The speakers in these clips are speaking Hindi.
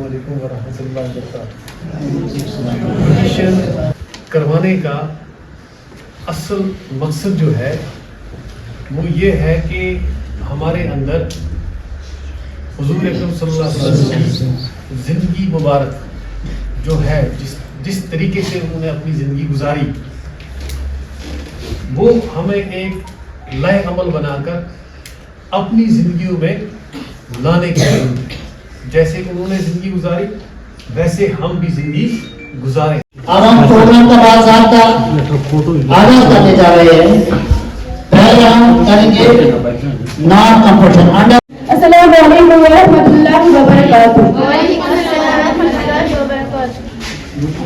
अस्सलामुअलैकुम वरहमतुल्लाहि वबरकातुहू। करवाने का असल मकसद जो है वो ये है कि हमारे अंदर हुजूर अकरम सल्लल्लाहु अलैहि वसल्लम ज़िंदगी मुबारक जो है जिस तरीके से उन्होंने अपनी ज़िंदगी गुजारी, वो हमें एक लय अमल बनाकर अपनी ज़िंदगियों में लाने की जरूरत है। जैसे उन्होंने ज़िंदगी गुजारी वैसे हम भी ज़िंदगी गुजारें। अब हम प्रोग्राम का बाज़ाब्ता आगाज करने जा रहे हैं। पहले हम करेंगे नॉन कंपटीशन अंडर। अस्सलाम वालेकुम वरहमतुल्लाहि वबरकातुहू।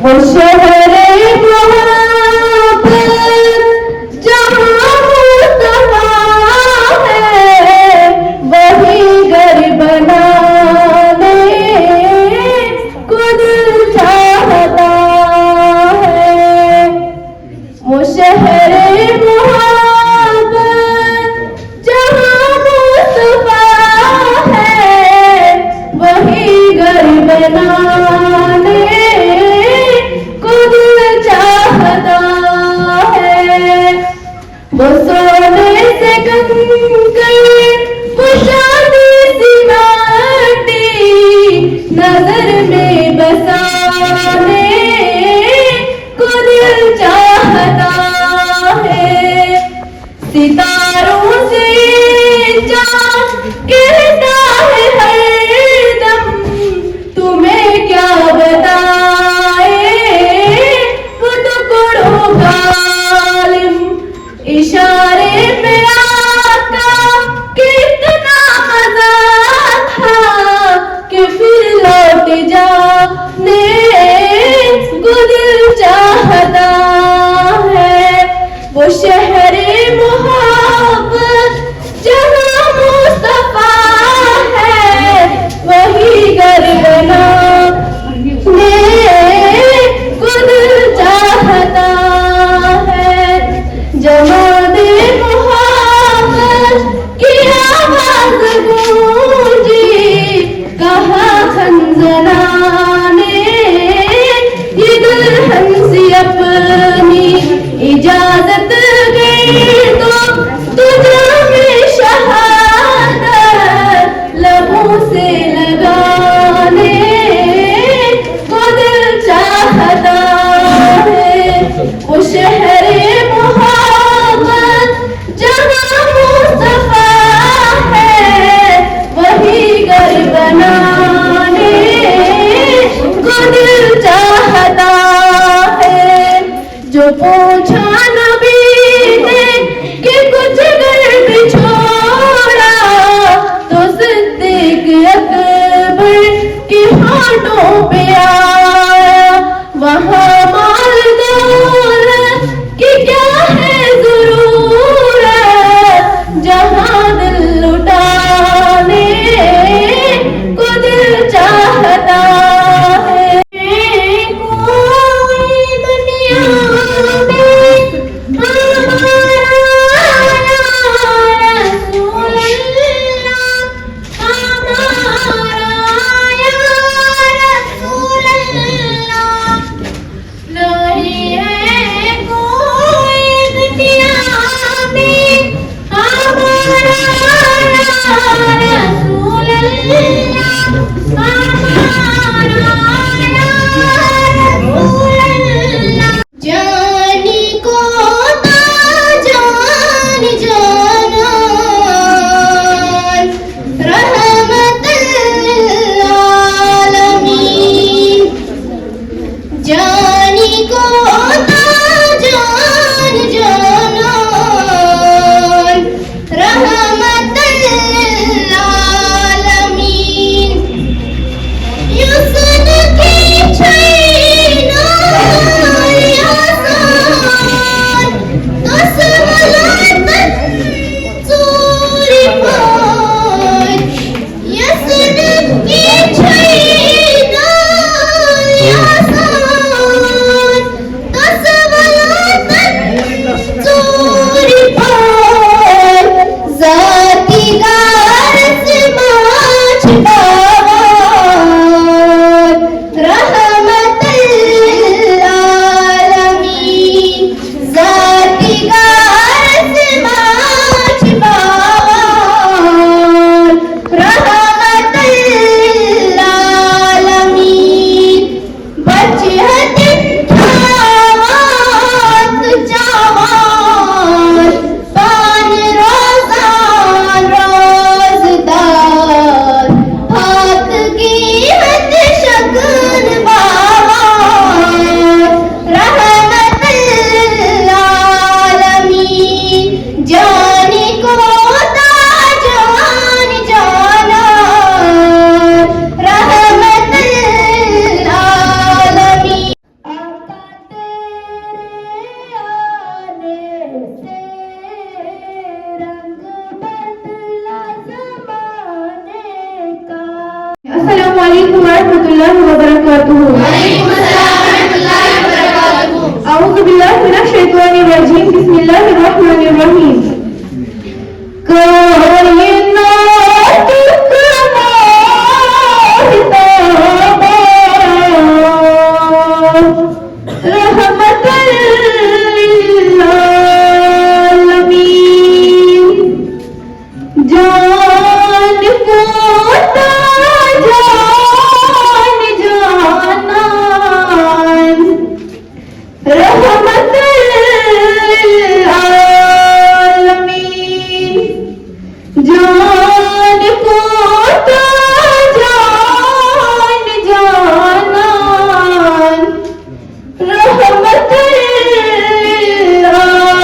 वो शहरे मोहब्बत जहाँ मुस्तफा है, वही घर बनाने को दिल चाहता है। वो शहरे मोहब्बत जहाँ मुस्तफा है, वही घर बनाने को दिल वालेकुम रहमतुल्लाहि व बरकातुहू। अऊज़ु बिल्लाहि मिनश शैतानिर रजीम। बिस्मिल्लाहिर रहमानिर रहीम। कायनात का माहिताबा रहमतल लिल आलमीन। जान को जान जानान रहमतल लिल आलमीन। जान को जान जानान रहमतल लिल आलमीन।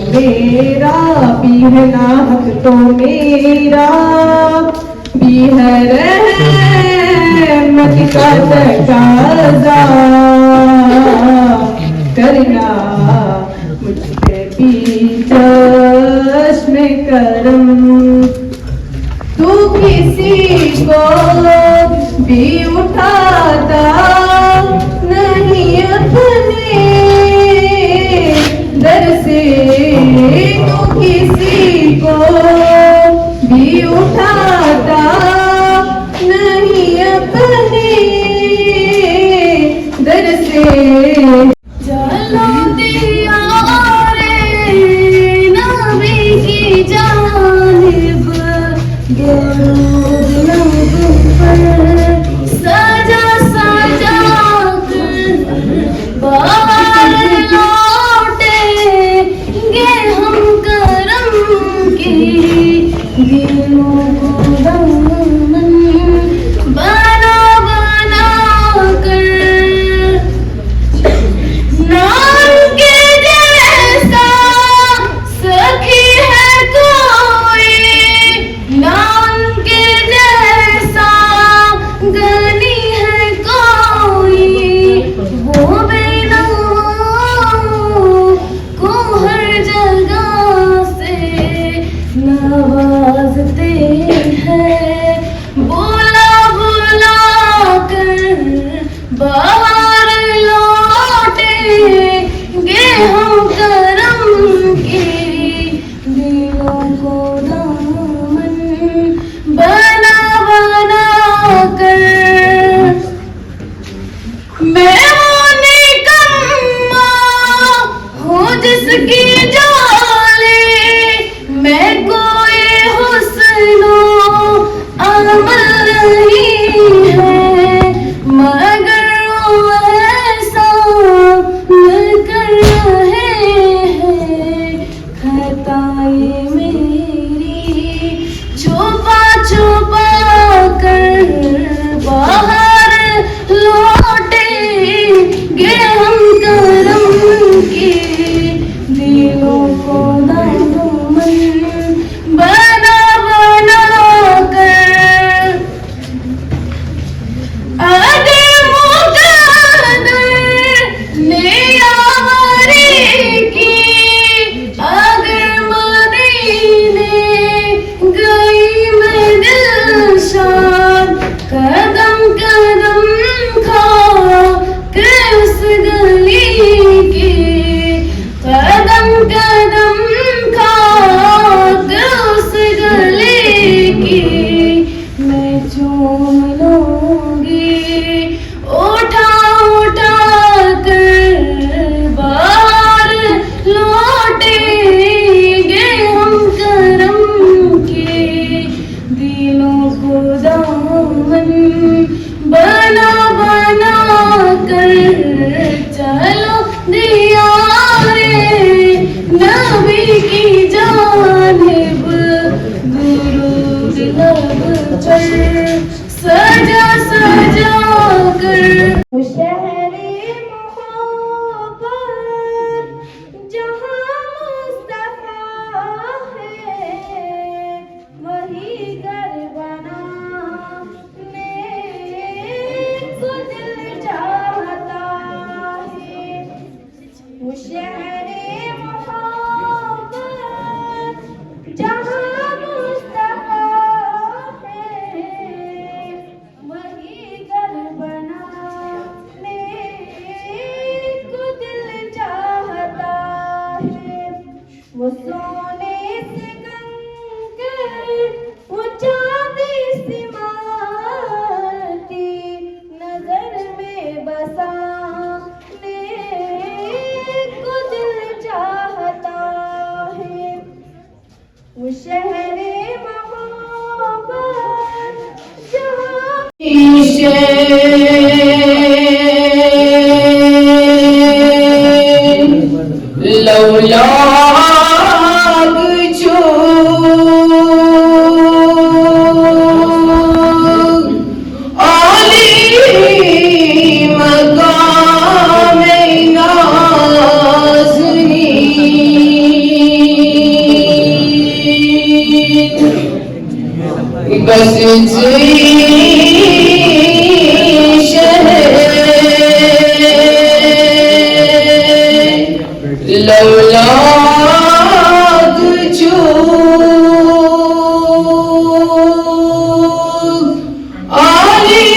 मेरा भी है नाहक तो मेरा भी है रहमत का तकाज़ा करना मुझ पे भी चश्मे करम। तू किसी को भी उठाता चूम लूंगी, उठा उठा कर बार लौटेंगे हम करम के, दिलों को दामन बना बना कर चलो दियारे नबी की जानिब, दुरूद लब पर सजा सजा कर। शहरे मोहब्बत जहाँ मुस्तफा है, वही घर बनाने को दिल चाहता है। वो शहरे मोहब्बत जहाँ मुस्तफा है, वही घर बनाने को दिल चाहता है। वो सोने से कंकर, वो चांदी सी माटी नजर में बसाने को दिल चाहता है। वो शहरे मोहब्बत जहाँ लौलाग जो आली मकाम नाज़नी, बस लौलाद जो आली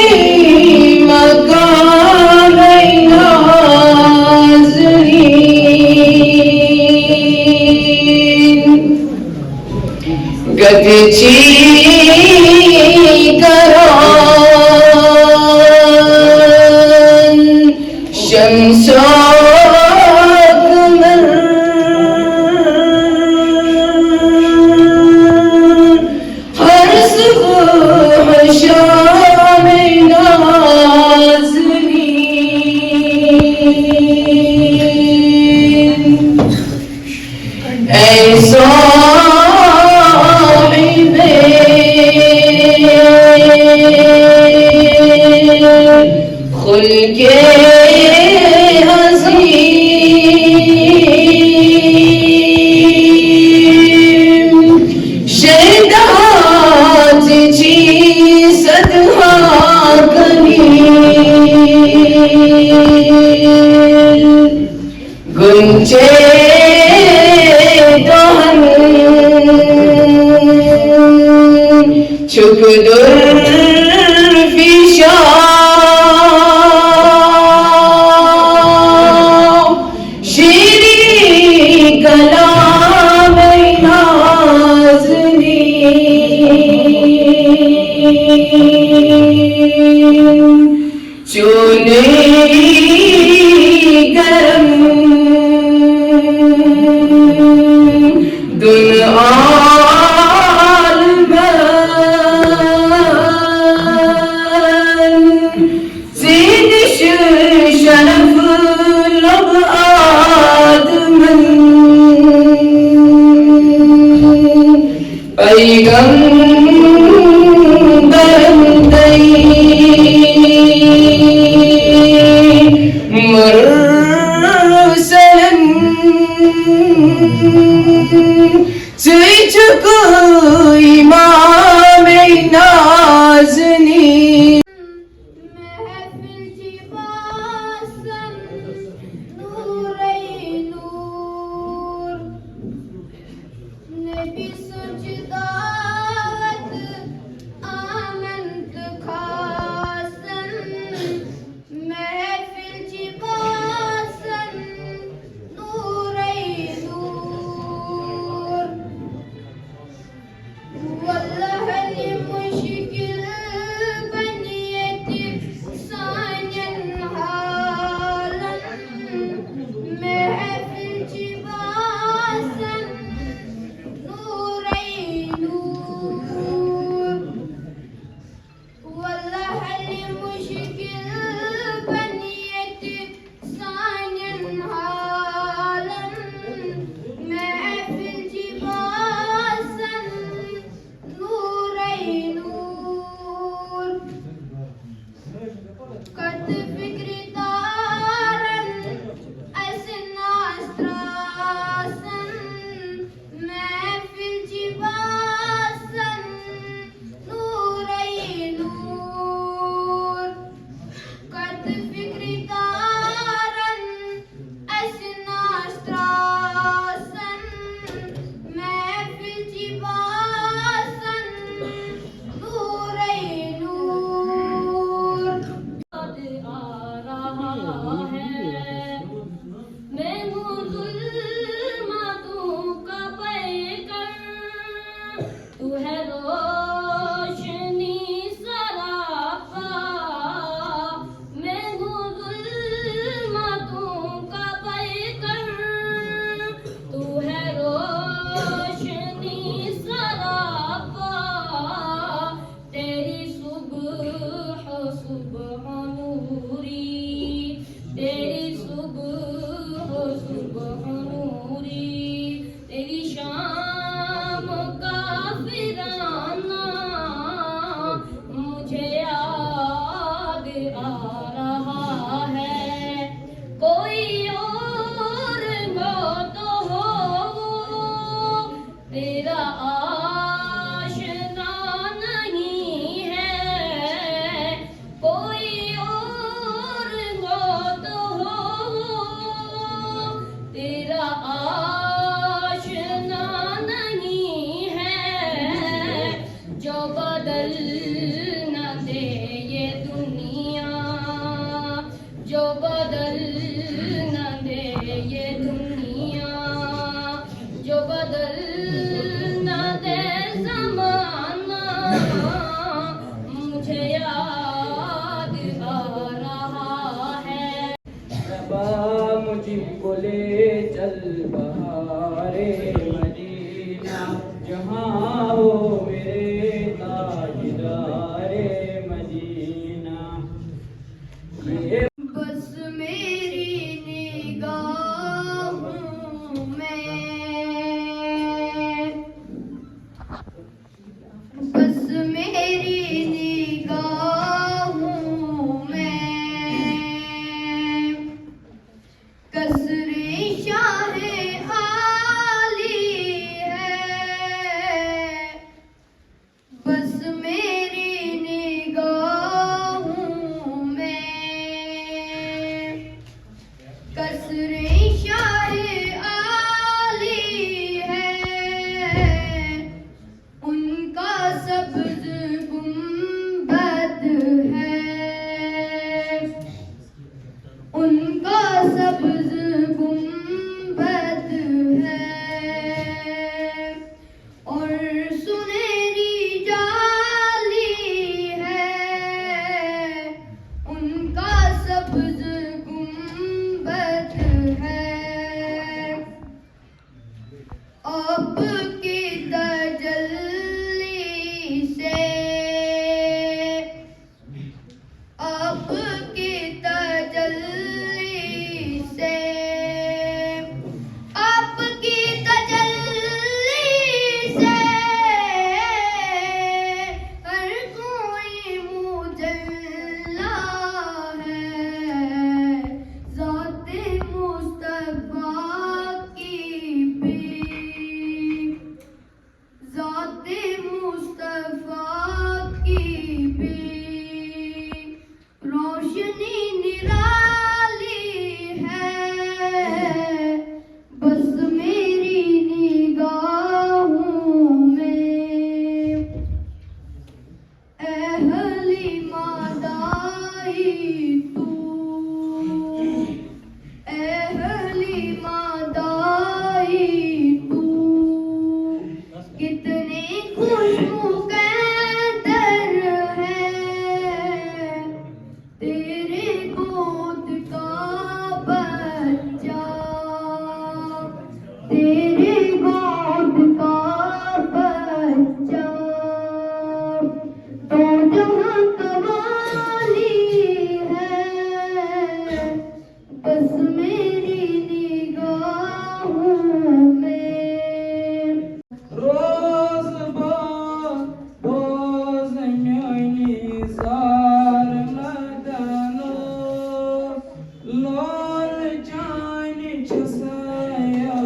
मकाम नाज़रीन, गदची करान शमसो खुल के हज़ीम शहदात जी सदहा कनी, गुंजे दहन छुक दुर्फिशा चूने गरम दुन आलमन, ज़िंदिश शरफ लब आदमन, पैगम सुबह सुबह नूरी, तेरी सुबह सुबह नूरी, तेरी शाम का फिराना मुझे याद आ रहा है। कोई और हो तो हो वो तेरा आशना नहीं है, कोई और हो तो हो वो तेरा आशना नहीं है। जो बदल न दे ये दुनिया, जो बदल न दे ये दुनिया, जो बदल न दे ज़माना मुझे याद आ रहा है। रबा मुझको ले चल बहारे मदीना, जहाँ हो मेरे ताजदारे मदीना। ये बस मेरी निगाहों में, बस मेरी निगाहों में कसरे शाहे आली है। बस मेरी निगाहों में कसरे शाहे आली है। उनका सब्ज गुंबद है, उनका सब्ज गुंबद है, और सुनहरी जाली है। उनका सब्ज गुंबद है। आपकी तजल्ली से, आपकी तजल्ली से, आपकी तजल्ली से हर कोई मुजल्ला है। ज़ाते मुस्तफ़ा की भी, ज़ाते मुस्तफ़ा की भी रोशनी निराली है। बस मेरी निगाहों में अहली मादाई तू, अहली मादाई तू, कितने खुशमुक़द्दर है। तेरे गोद का बच्चा, तेरे गोद का बच्चा, तो जहाँ का वाली है। बस मेरी निगाहों में रोज बोज न्योनी जार मदनो, लोल जानी छसाया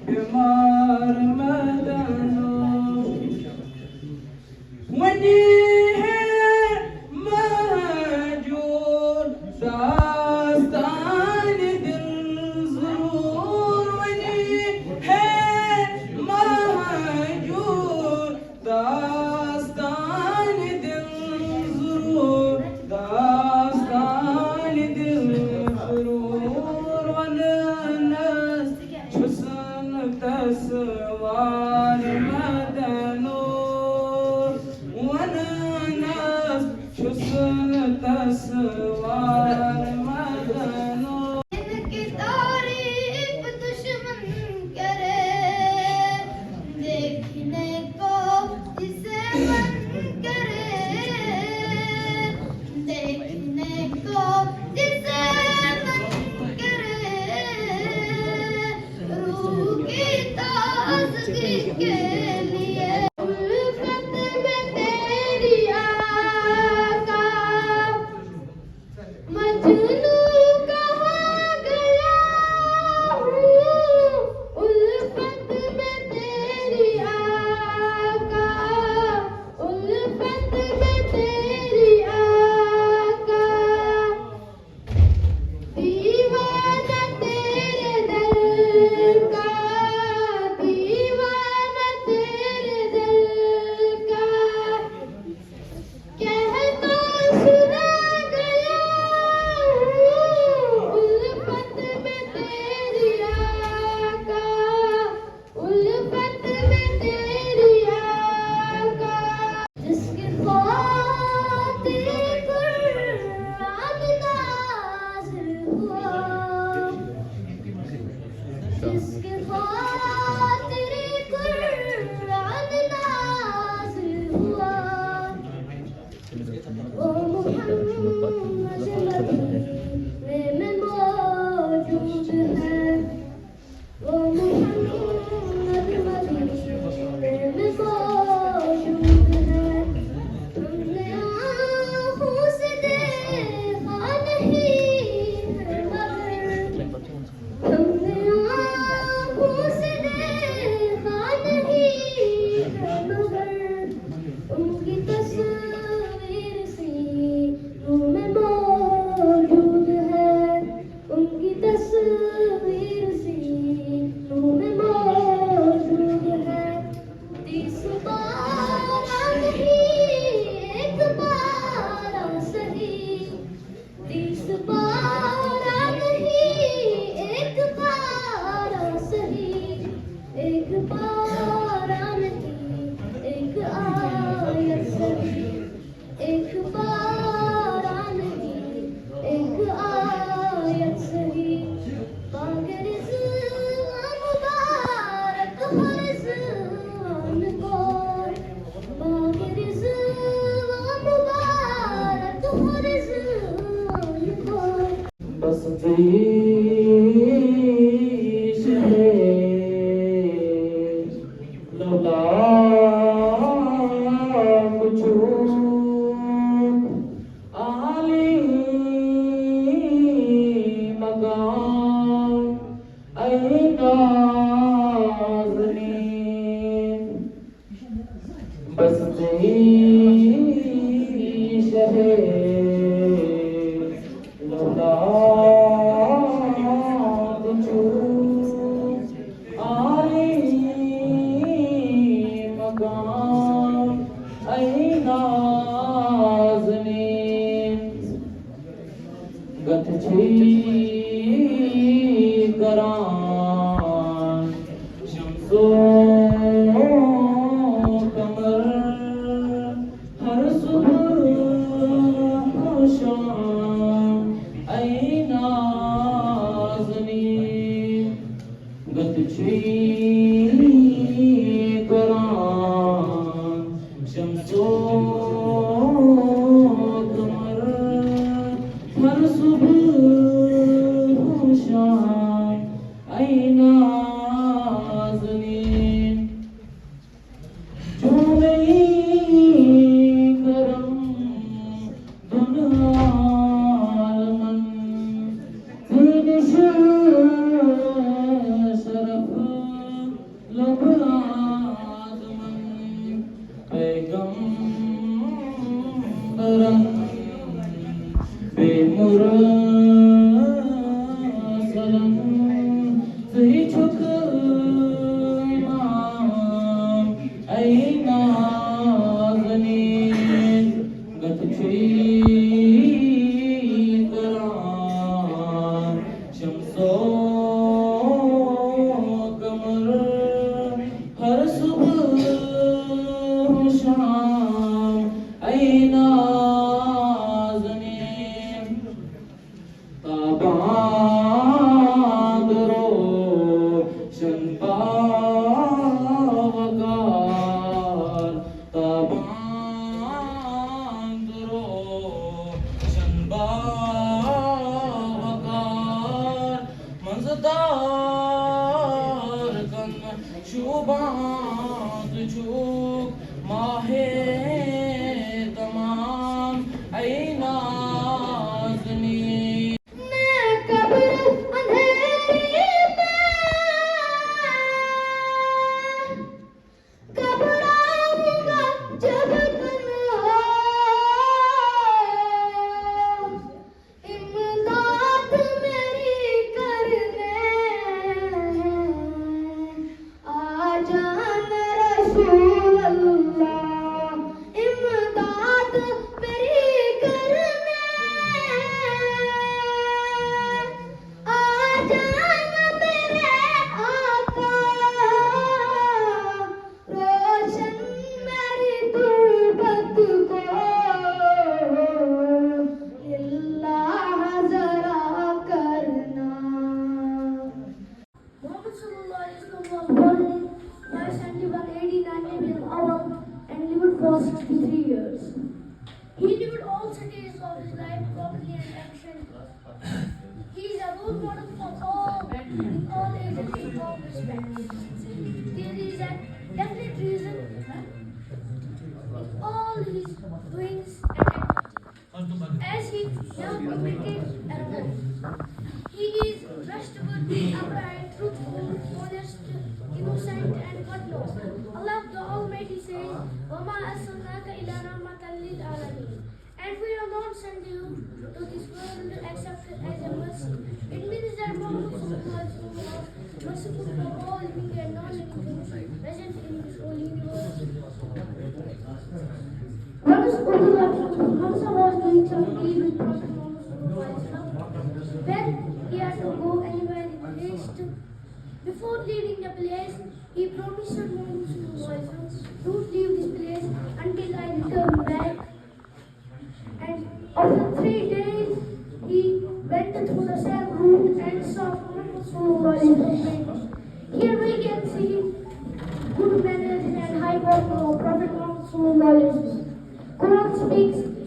बीमार मदनो। वनी है महजूर दास्तान दिल ज़रूर, वनी है महजूर दास्तान दिल ज़रूर, दास्तान दिल ज़रूर। वननस छुसन तस्वार मदनो, वननस छुसन तस्वार मदनो। इनकी तारीफ दुश्मन करे, देखने को जिसे मन करे। Quran speaks,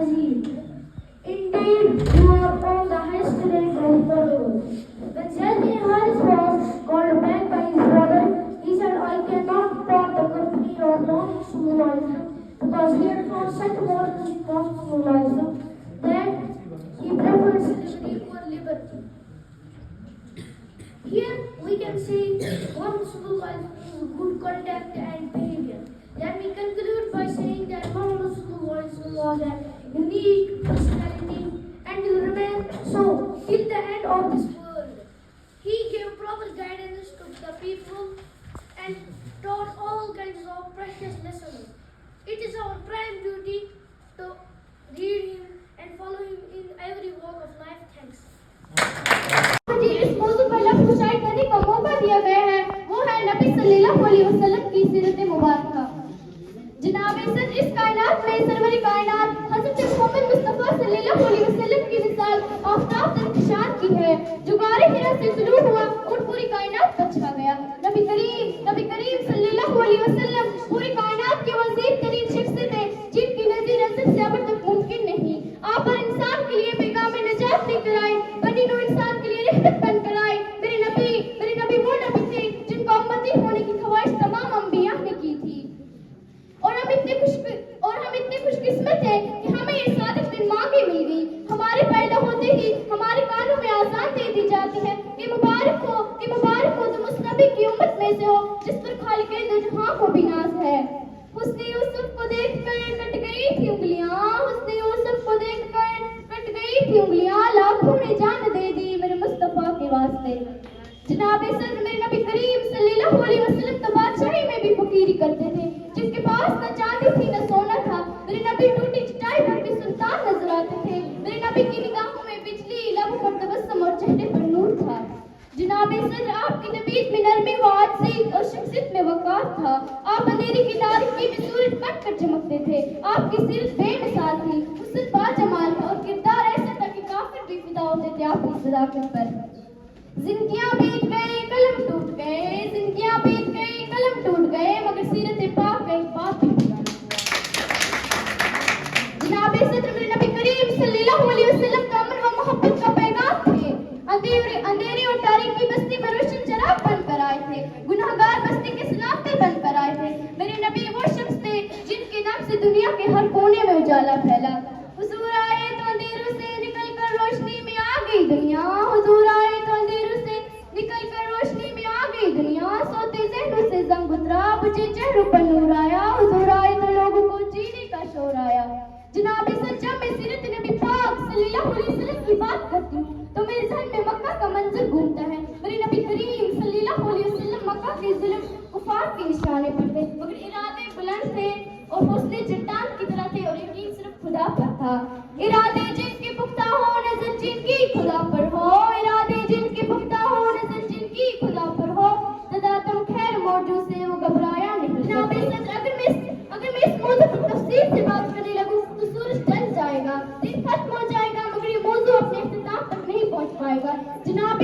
Aziz. Indeed, you are on the highest rank of followers. When Zaid bin Haris was called back by his brother, he said, I cannot part the company of non-Muslims because he had found such modern Muslims that he preferred slavery over liberty. Here we can see what Muslims good conduct and behavior. Let me conclude by saying that Muhammad was a unique personality and will remain so till the end of this world. He gave proper guidance to the people and taught all kinds of precious lessons. It is our prime duty to read him and follow him in every walk of life. Thanks. जी इस मौजू पर लफ्ज़ शायद करने का मौका दिया गया है वो है नबी सल्लल्लाहु अलैहि वसल्लम की सीरत मुबारक। जनाब सद इस कायनात में सरवर कायनात हज़रत मोहम्मद मुस्तफ़ा सल्लल्लाहु अलैहि वसल्लम की मिसाल आफ़ताब इंतशार की है। जो गारे हिरा से शुरू हुआ और पूरी कायनात पर छा गया। नबी करीम सल्लल्लाहु अलैहि वसल्लम पूरी कायनात के वज़ीर तरीन शख्सियत है जिनकी नज़ीर अज़ल से अब तक मुमकिन नहीं। आप हर इंसान के लिए पैगाम निजात लेकर आए, बनी नूह इंसान के लिए रहमत बनकर आए। मेरे नबी वो नबी थे जिनका उम्मती होने की ख्वाहिश तमाम अंबिया ने की थी। और हम इतने खुशकिस्मत हैं कि हमें ये सादिक बिन माँ की मिल गई। हमारे पैदा होते ही हमारे कानों में आज़ान दे दी जाती है कि मुबारक हो तुम उस नबी की उम्मत में से हो जिस पर खालिक दो जहां को भी नाज है। हुस्न यूसुफ को देखकर कट गई थी उंगलियां लाखों ने जान दे दी मेरे मुस्तफा के वास्ते। जनाब सर मेरे नबी करीम सल्लल्लाहु अलैहि वसल्लम तो बादशाही में भी फकीरी करते थे। जिसके पास न चांदी थी न सोना था, मेरे नबी टूटी चटाई पर भी सुल्तान नजर आते थे। मेरे नबी की निगाहों में बिजली, लबों पर तबस्सुम और चेहरे पर नूर था। जनाब सर आपकी तबीयत में नरमी व आजिज़ी और शख्सियत में वक़ार था। आप अंधेरी की तारीकी में सूरज बनकर चमकते थे। आपकी सीरत बेमिसाल थी, हुस्न बाजमाल था और किरदार ऐसा था कि काफिर भी फिदा होते थे आपकी सदाकत पर। जिंदगियां बीत गए कलम टूट गए मगर सीरत पाक का एक बात भी पूरा जनाब सदर मेरे नबी करीम सल्लल्लाहु अलैहि वसल्लम का अमन व मोहब्बत का पैगाम थे। अंधेरी और तारीकी बस्ती में रोशन चराग बनकर आए थे। गुनाहगार बस्ती के सलामते बनकर आए थे। मेरे नबी वो शख्स थे जिनके नाम से दुनिया के हर कोने में उजाला फैला। हुजूर आए तो अंधेरों से निकलकर रोशनी में आ गई दुनिया। हुजूर आए तो अंधेरों से निकलकर रोशनी में आ गई दुनिया। सोते ज़हनों से ज़ंग उतरा, बुझे चेहरों पर नूर आया। हुजूर आए तो लोगों को जीने का शोर आया। जनाब सच्चा मैं सीरत नबी पाक सल्लल्लाहु अलैहि वसल्लम की बात करती हूँ तो मेरे ज़हन में मक्का का मंजर घूमता है। मेरे नबी करीम सल्लल्लाहु अलैहि वसल्लम मक्का के जुल्म कुफार के निशाने पर थे मगर इरादे बुलंद थे और हौसले चट्टान की तरह थे और यकीन सिर्फ खुदा पर था। इरादे जिनके पुख्ता हो नजर जिनकी खुदा पर हो, इरादे जिनके पुख्ता हो नजर जिनकी खुदा पर हो, सदा तुम खैर मौजू से वो घबराया नहीं। जनाब अगर मैं इस मौजू पर तफसील से बात करने लगूं तो सूरज ढल जाएगा, दिन खत्म हो जाएगा मगर ये मौजू अपने इख्तिताम तक नहीं पहुंच पाएगा। जनाब